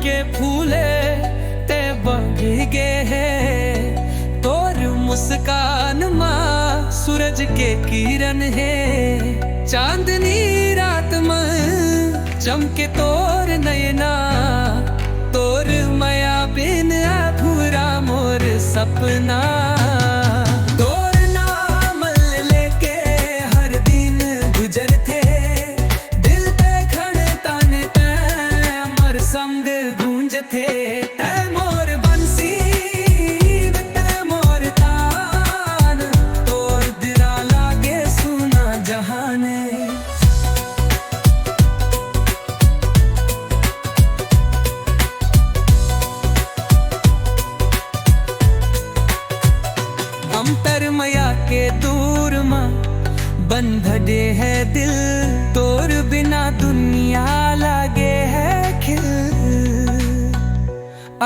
के फूले ते बगे है तोर मुस्कान माँ सूरज के किरण है चांदनी रात में चमके तोर नयना तोर माया बिन अधूरा मोर सपना तोर नाम लेके हर दिन गुजरते दिल पे खड़े तन ते अमर संग गूंजते ऐ मोर बंसी ते मोर तान तोर दिला लागे सुना जहाने अंतर मया के दूर मां बंधे है दिल तोर बिना दुनिया लागे है खिल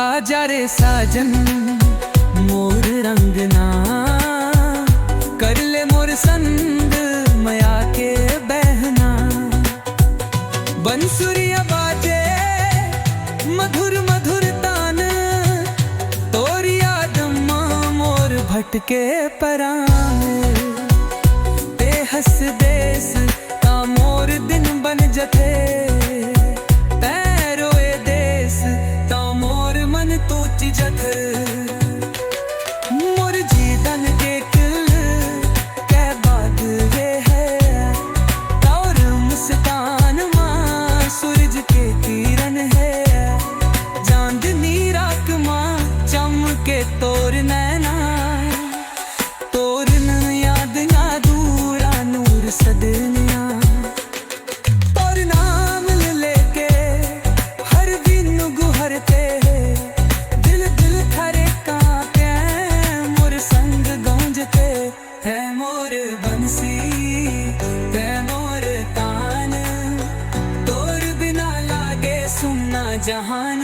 आजा रे साजन मोर रंगना कर ले मोर संग मया के बहना बंसुरिया बाजे मधुर मधुर तान तोर याद मां मोर भटके परान बेहस देस ता मोर दिन बन जते पैरोए देस ता मोर मन तोच जत मोर जीदन के किल के बाद वे है और मुस्कान मां सूरज के किरण है चांदनी रात मां चमके तोर नैना तोर याद ना दूरा नूर सदनिया तोर नाम लेके हर दिन गुहरते दिल दिल थारे कांपे मोर संग गूंजते है मोर बंसी ते मोर तान तोर बिना लागे सुनना जहान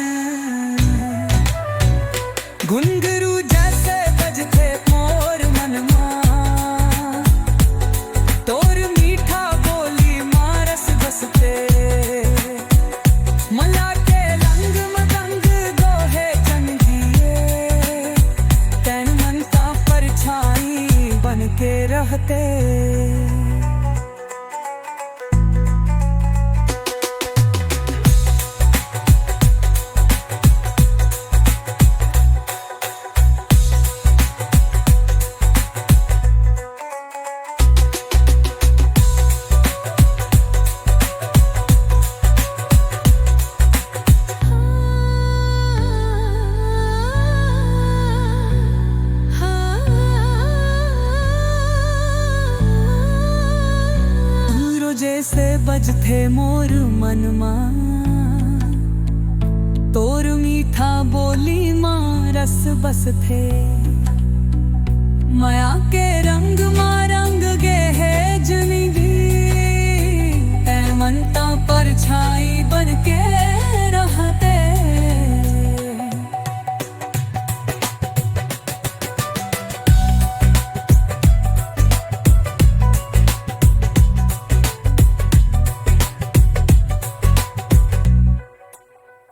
घुंघरू जैसे बजते मोर मन मां तोर मीठा बोली मारस बसते मला के रंग मदंग गोहे चंदिए तैन मन का परछाई बन के रहते जैसे बजथे मोर मन मां तोर मीठा बोली मां रस बस थे माया के रंग मां रंग गे है जिंदगी ऐ मनता परछाई बन के